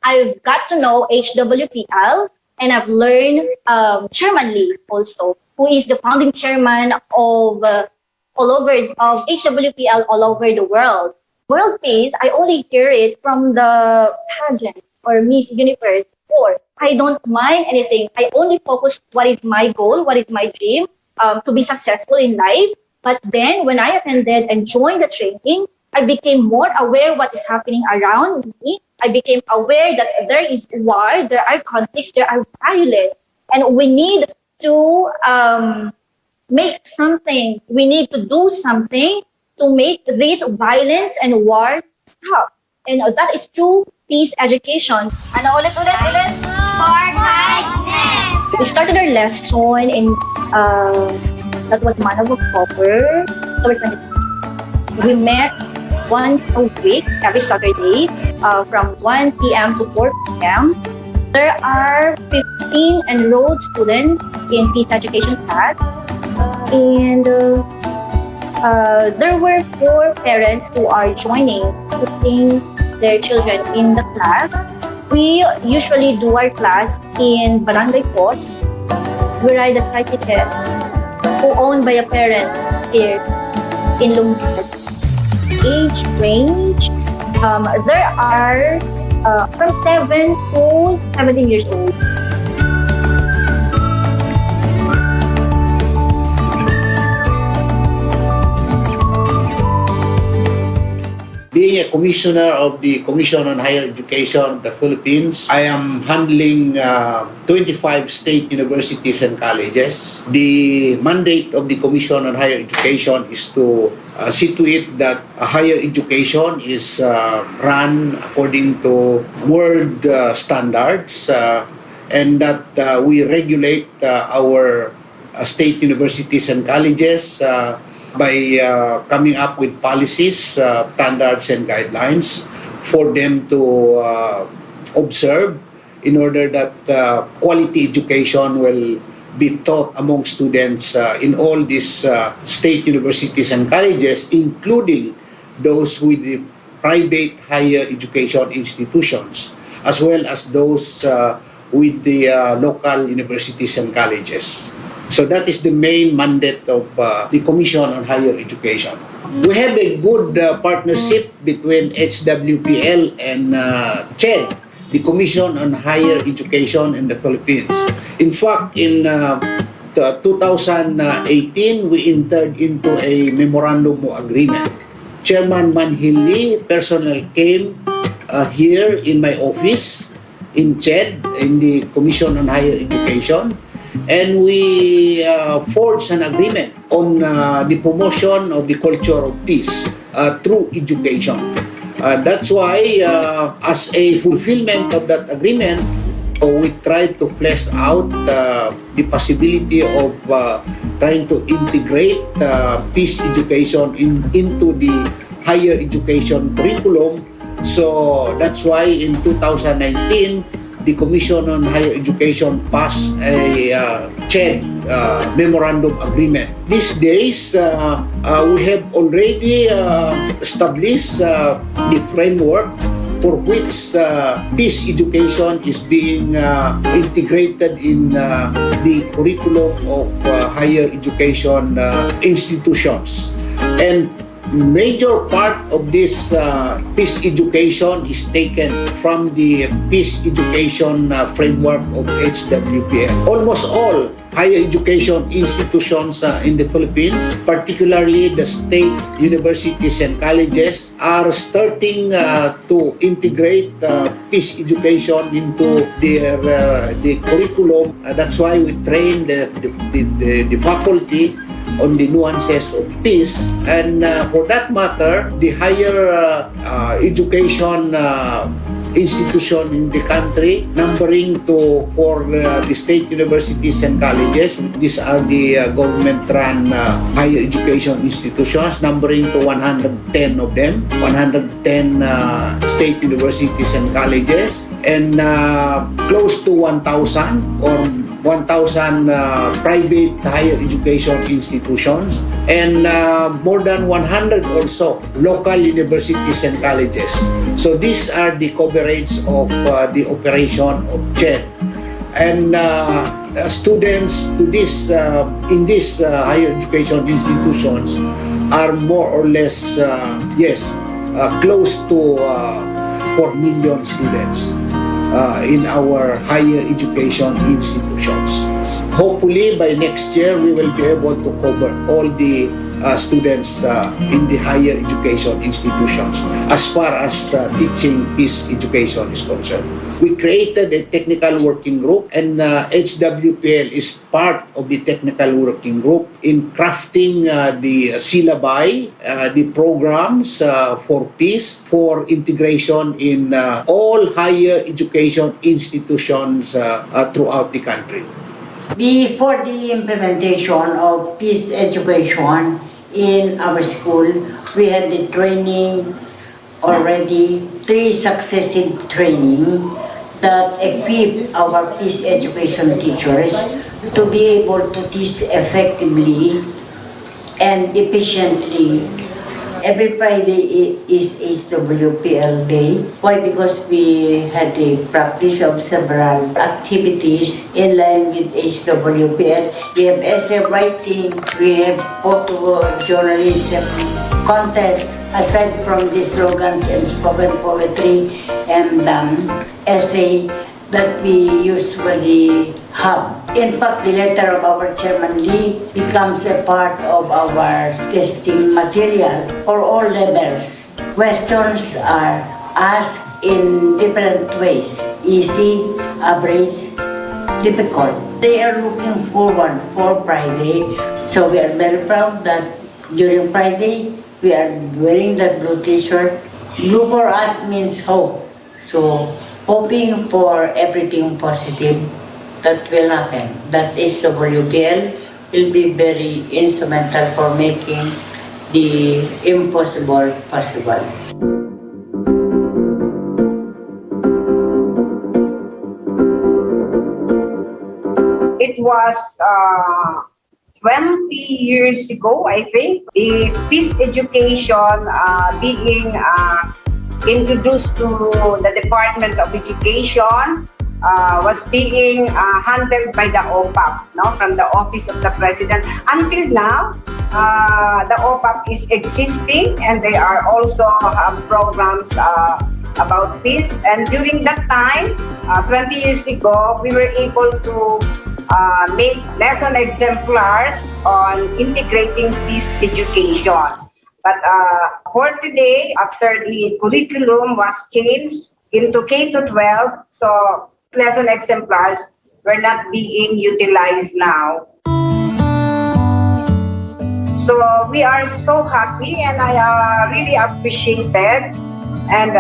I've got to know HWPL, and I've learned Chairman Lee also, who is the founding chairman of HWPL all over the world. World Peace, I only hear it from the pageant or Miss Universe, or I don't mind anything. I only focus what is my goal, what is my dream, to be successful in life. But then when I attended and joined the training, I became more aware what is happening around me. I became aware that there is war, there are conflicts, there are violence, and we need to make something. We need to do something to make this violence and war stop. And that is true peace education. Ano ulit? For kindness. We started our lesson in that was month of October 2020. We met once a week, every Saturday, from 1 p.m. to 4 p.m. There are 15 enrolled students in peace education class, and there were 4 parents who are joining, putting their children in the class. We usually do our class in Barangay Post. We ride a tricycle, owned by a parent here in Lumban. Age range, there are from 7 to 17 years old. Being a commissioner of the Commission on Higher Education of the Philippines, I am handling 25 state universities and colleges. The mandate of the Commission on Higher Education is to see to it that higher education is run according to world standards, and that we regulate our state universities and colleges by coming up with policies, standards, and guidelines for them to observe in order that quality education will be taught among students in all these state universities and colleges, including those with the private higher education institutions, as well as those with the local universities and colleges. So that is the main mandate of the Commission on Higher Education. We have a good partnership between HWPL and CHED, the Commission on Higher Education in the Philippines. In fact, in 2018, we entered into a memorandum of agreement. Chairman Manhili personally came here in my office in CHED, in the Commission on Higher Education, and we forged an agreement on the promotion of the culture of peace through education. That's why, as a fulfillment of that agreement, we tried to flesh out the possibility of trying to integrate peace education into the higher education curriculum. So that's why in 2019, the Commission on Higher Education passed a CHED memorandum agreement. These days, we have already established the framework for which peace education is being integrated in the curriculum of higher education institutions. And Major part of this peace education is taken from the peace education framework of HWPL. Almost all higher education institutions in the Philippines, particularly the state universities and colleges, are starting to integrate peace education into the curriculum. That's why we train the faculty on the nuances of peace, and for that matter, the higher education institution in the country, numbering for the state universities and colleges. These are the government-run higher education institutions, numbering to 110 of them, 110 state universities and colleges, and close to 1,000 or 1,000 private higher education institutions, and more than 100 also local universities and colleges. So these are the coverage of the operation of CHED. And students to this in these higher education institutions are more or less, close to 4 million students in our higher education institutions. Hopefully, by next year, we will be able to cover all the students in the higher education institutions as far as teaching peace education is concerned. We created a technical working group, and HWPL is part of the technical working group in crafting the syllabi, the programs for peace, for integration in all higher education institutions throughout the country. Before the implementation of peace education in our school, we had the training already, 3 successive training that equip our peace education teachers to be able to teach effectively and efficiently. Every Friday is HWPL Day. Why? Because we had the practice of several activities in line with HWPL. We have essay writing, we have photo journalism contest, aside from the slogans and spoken poetry and essay that we usually have. In fact, the letter of our Chairman Lee becomes a part of our testing material for all levels. Questions are asked in different ways: easy, average, difficult. They are looking forward for Friday, so we are very proud that during Friday we are wearing that blue t-shirt. Blue for us means hope. So hoping for everything positive that will happen, that HWPL will be very instrumental for making the impossible possible. It was 20 years ago, I think, the peace education being introduced to the Department of Education was being handled by the OPAP, from the Office of the President. Until now, the OPAP is existing, and they are also have programs about peace. And during that time, 20 years ago, we were able to make lesson exemplars on integrating peace education. But for today, after the curriculum was changed into K-12, so lesson exemplars were not being utilized now. So we are so happy, and I really appreciated and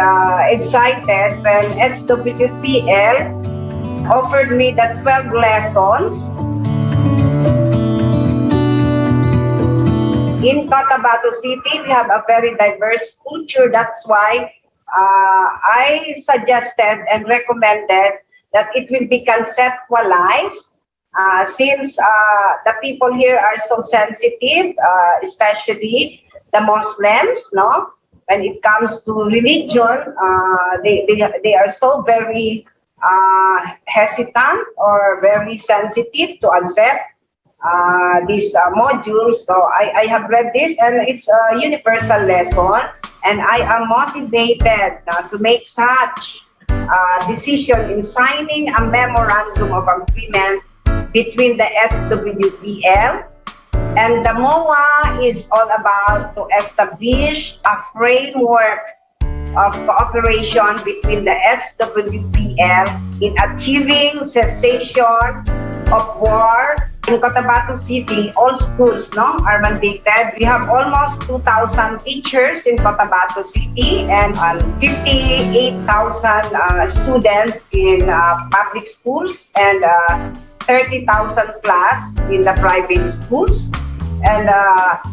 excited when HWPL offered me the 12 lessons. In Cotabato City, we have a very diverse culture. That's why I suggested and recommended that it will be conceptualized since the people here are so sensitive, especially the Muslims, when it comes to religion, they are so very hesitant or very sensitive to accept these modules. So I have read this, and it's a universal lesson, and I am motivated to make such decision in signing a memorandum of agreement between the HWPL and the MOA is all about to establish a framework of cooperation between the HWPL in achieving cessation of war. In Cotabato City, all schools are mandated. We have almost 2,000 teachers in Cotabato City and 58,000 students in public schools and 30,000 plus in the private schools. And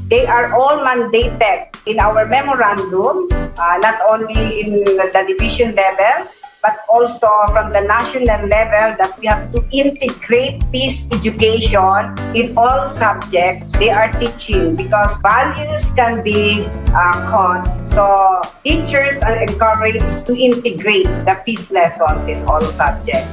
they are all mandated in our memorandum, not only in the division level, but also from the national level, that we have to integrate peace education in all subjects they are teaching, because values can be taught. So teachers are encouraged to integrate the peace lessons in all subjects.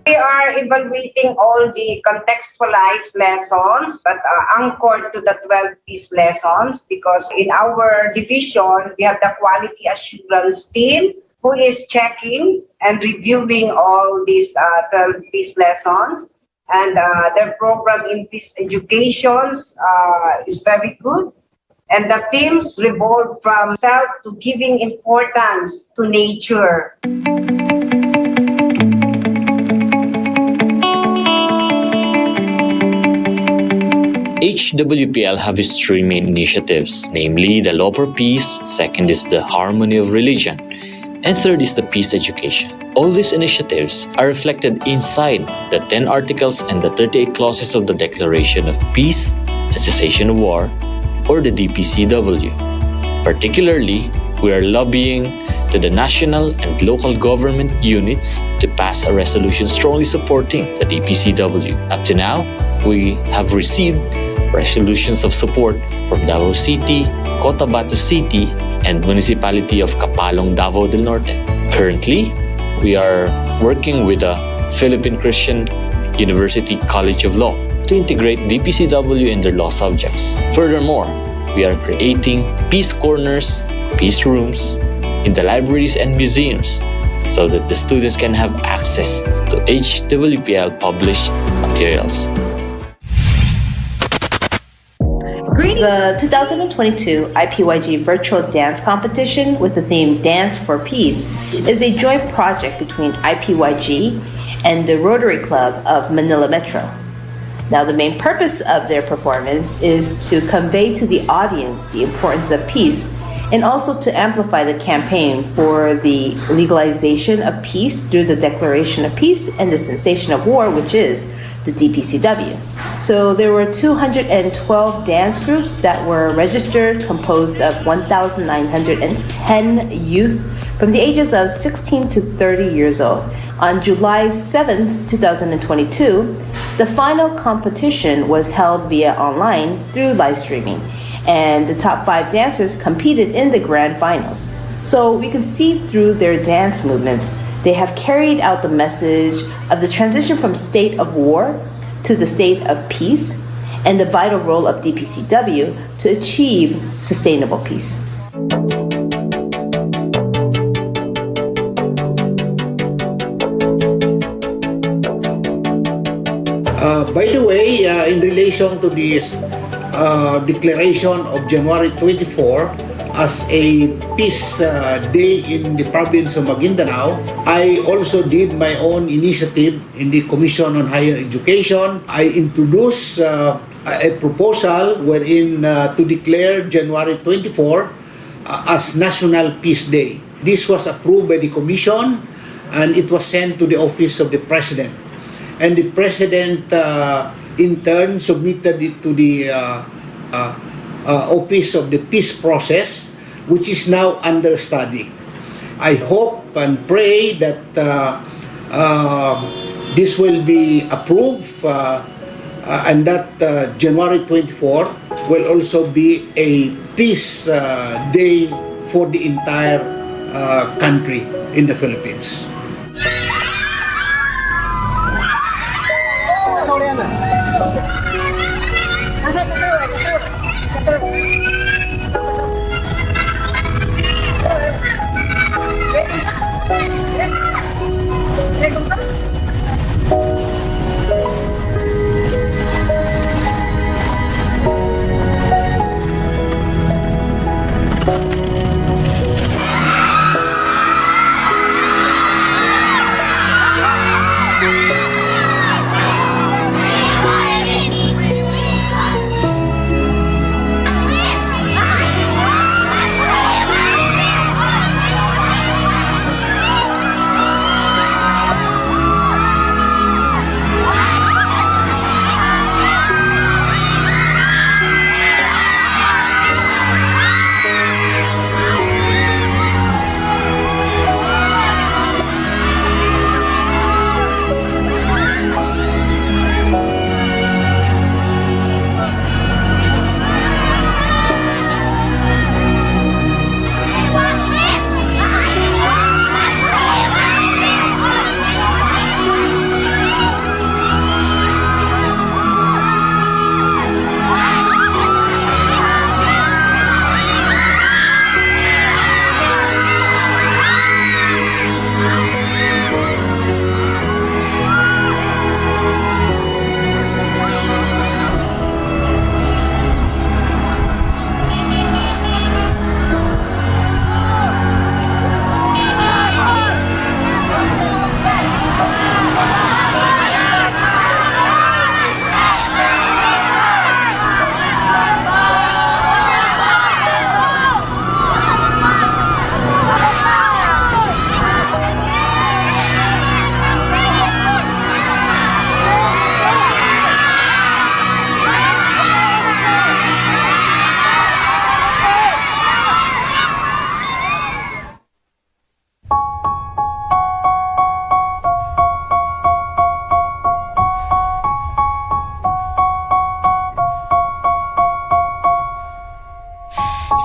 We are evaluating all the contextualized lessons that are anchored to the 12 peace lessons, because in our division, we have the quality assurance team who is checking and reviewing all these 12 peace lessons. And their program in peace education is very good. And the themes revolve from self to giving importance to nature. HWPL have its three main initiatives, namely the Law for Peace, second is the Harmony of Religion, and third is the Peace Education. All these initiatives are reflected inside the 10 articles and the 38 clauses of the Declaration of Peace and Cessation of War, or the DPCW. Particularly, we are lobbying to the national and local government units to pass a resolution strongly supporting the DPCW. Up to now, we have received resolutions of support from Davao City, Cotabato City, and Municipality of Capalong, Davao del Norte. Currently, we are working with the Philippine Christian University College of Law to integrate DPCW in their law subjects. Furthermore, we are creating peace corners, peace rooms in the libraries and museums so that the students can have access to HWPL published materials. The 2022 IPYG Virtual Dance Competition with the theme Dance for Peace is a joint project between IPYG and the Rotary Club of Manila Metro. Now, the main purpose of their performance is to convey to the audience the importance of peace and also to amplify the campaign for the legalization of peace through the Declaration of Peace and the Cessation of War, which is the DPCW. So there were 212 dance groups that were registered, composed of 1,910 youth from the ages of 16 to 30 years old. On July 7th, 2022, the final competition was held via online through live streaming, and the top 5 dancers competed in the grand finals. So we can see through their dance movements, they have carried out the message of the transition from state of war to the state of peace and the vital role of DPCW to achieve sustainable peace. By the way, in relation to this declaration of January 24 as a peace day in the province of Maguindanao, I also did my own initiative in the Commission on Higher Education. I introduced a proposal wherein to declare January 24 as National Peace Day. This was approved by the Commission and it was sent to the Office of the President. And the President in turn submitted it to the Office of the Peace Process, which is now under study. I hope and pray that this will be approved and that January 24 will also be a peace day for the entire country in the Philippines. Sorry, Anna.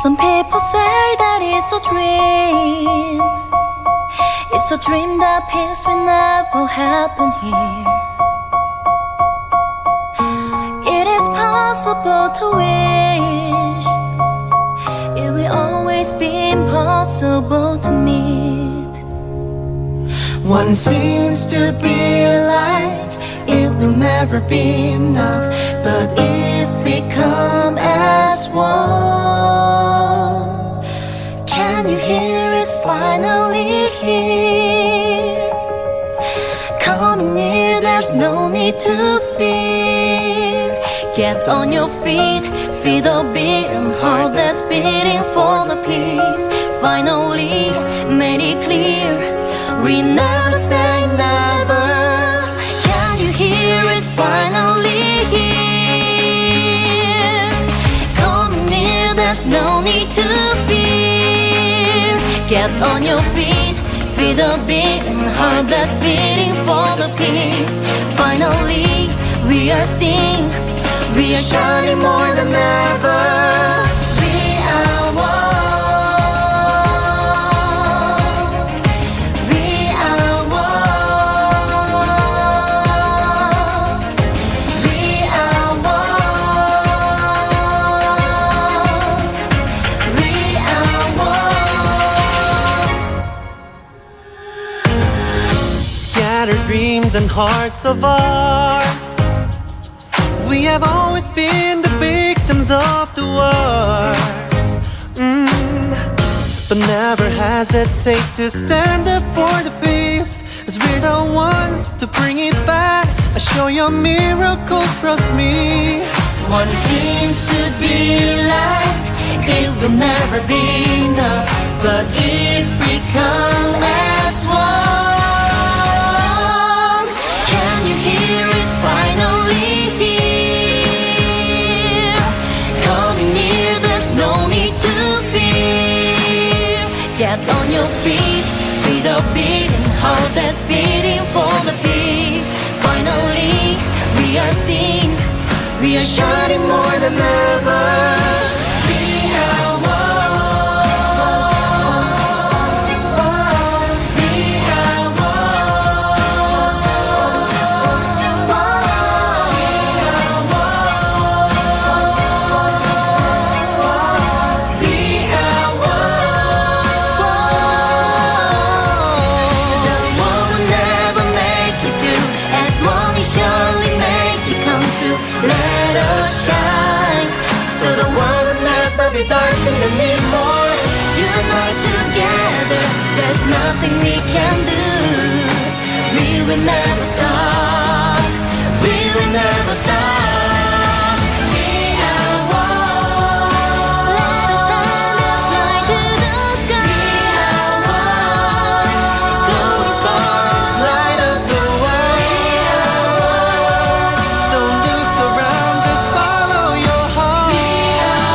Some people say that it's a dream. It's a dream that peace will never happen here. It is possible to wish. It will always be impossible to meet. One seems to be like it will never be enough. But if we come as one, can you hear it's finally here? Coming near, there's no need to fear. Get on your feet, feel the beating heart that's beating for the peace. Finally, made it clear, we never say never. Can you hear it's finally here? Coming near, there's no need to fear. Get on your feet, feel the beating heart that's beating for the peace. Finally, we are seeing, we are shining more than ever. We are one. We are one. We are one. We are one. Scattered dreams and hearts of ours, we have always been the victims of the wars. But never hesitate to stand up for the peace, as we're the ones to bring it back. I show you a miracle, trust me. One seems to be like it will never be enough. But if we come as one, can you hear it's finally here? Coming near, there's no need to fear. Get on your feet, feel the beating heart that's beating for the peace. Finally, we are seeing, we are shining more than ever. We are one. We are one. We are one. nothing we can do. We will never stop. We will never stop. We are one. Let us stand and fly to the sky. We are one. Glowing stars light up the way. We are one. Don't look around, just follow your heart. We are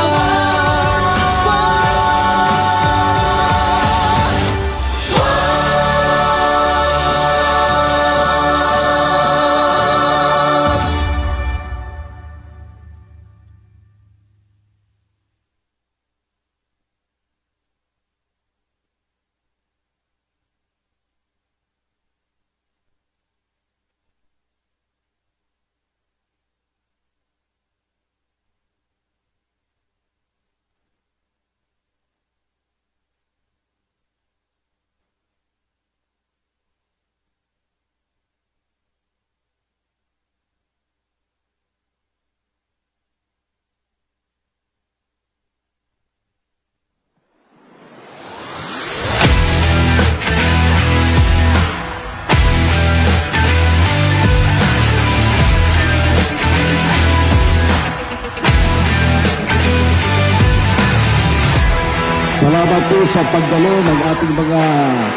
Salamat po sa pagdalo ng ating mga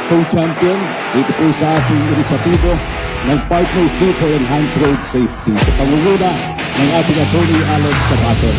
co-champion dito po sa ating inisyatibo ng Partnership for Enhanced Road Safety sa pangunguna ng ating attorney Alex Sabaton.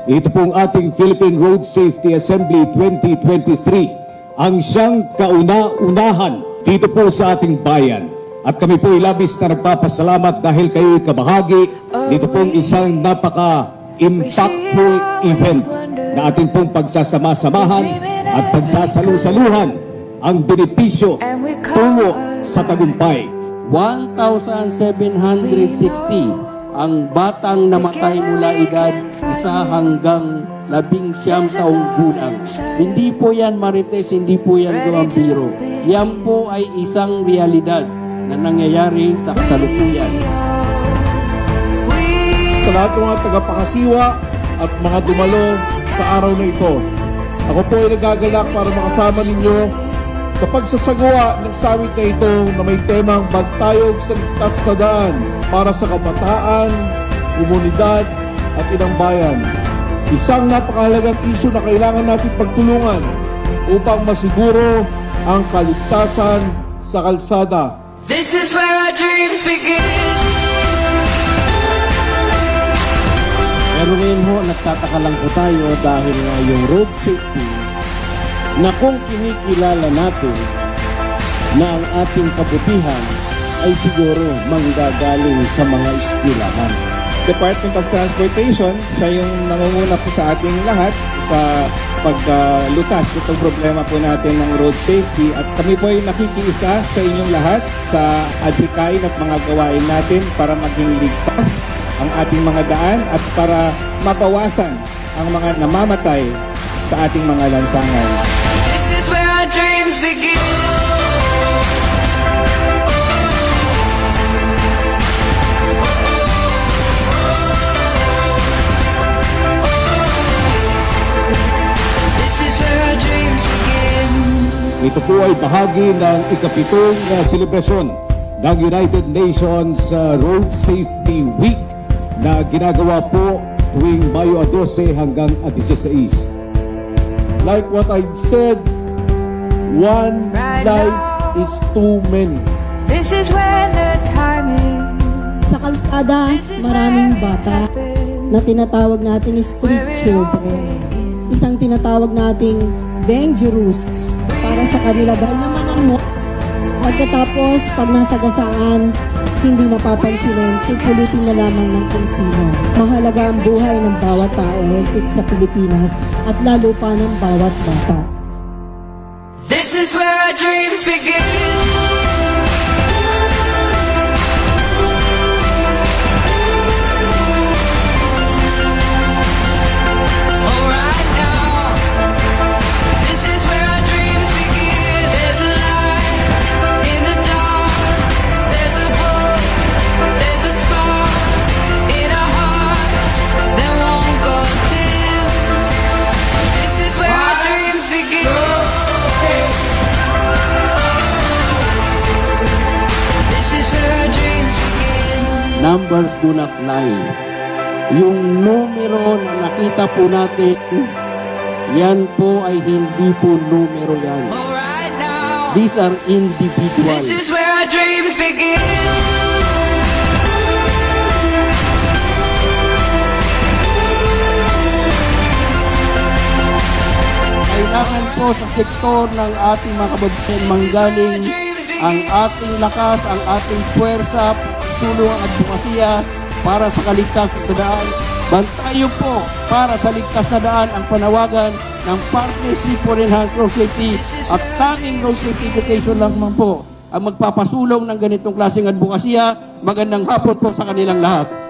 Ito pong ating Philippine Road Safety Assembly 2023 ang siyang kauna-unahan dito po sa ating bayan. At kami po labis na nagpapasalamat dahil kayo'y kabahagi dito pong isang napaka-impactful event na ating pong pagsasama-samahan at pagsasalu-saluhan ang benepisyo tungo sa tagumpay. 1,760 ang batang namatay mula edad 1 hanggang 19 taong gulang. Hindi po yan marites, hindi po yan gawang biro. Yan po ay isang realidad na nangyayari sa kasalukuyan. Sa lahat ng mga tagapakasiwa at mga dumalo sa araw na ito, ako po ay nagagalak para makasama ninyo sa pagsasagawa ng summit na ito na may temang Bagtayog sa Ligtas na Daan para sa kabataan, komunidad at inang bayan. Isang napakahalagang isyu na kailangan natin pagtulungan upang masiguro ang kaligtasan sa kalsada. This is where our dreams begin. Pero ngayon ho, nagtataka lang po tayo dahil nga yung road safety na kung kinikilala natin na ang ating kabutihan ay siguro manggagaling sa mga eskwelahan. Department of Transportation, siya yung nangunguna po sa ating lahat sa paglutas itong problema po natin ng road safety, at kami po ay nakikiisa sa inyong lahat sa adhikain at mga gawain natin para maging ligtas ang ating mga daan at para mabawasan ang mga namamatay sa ating mga lansangan. This is where our dreams begin. This is where our dreams begin. Ito po ay bahagi ng ikapitong selebrasyon ng United Nations Road Safety Week na ginagawa po tuwing Mayo 12 hanggang 16. Like what I've said, one life is too many. This is when the time is. Sa kalsada, maraming bata na tinatawag natin street children. Isang tinatawag nating dangerous para sa kanila dahil naman pagkatapos pag nasagasaan, hindi napapansinin, pupulitin na lamang ng kung sino. Mahalaga ang buhay ng bawat tao dito sa Pilipinas at lalo pa ng bawat bata. This is where our dreams begin. Alright. numbers do not lie. Yung numero na nakita po natin, yan po ay hindi po numero yan. These are individuals. This is where our dreams begin. Kailangan po sa sektor ng ating mga kababayan manggaling ang ating lakas, ang ating puwersa, sulong ang advokasya para sa kaligtas na daan. Bantayo po para sa ligtas na daan ang panawagan ng Partnership for Enhanced Road Safety at tanging road safety education lang po ang magpapasulong ng ganitong klaseng advokasya. Magandang hapon po sa kanilang lahat.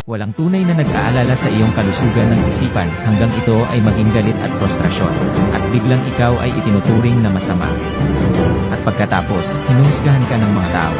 Walang tunay na nag-aalala sa iyong kalusugan ng isipan hanggang ito ay maging galit at frustrasyon, at biglang ikaw ay itinuturing na masama. At pagkatapos, hinuhusgahan ka ng mga tao.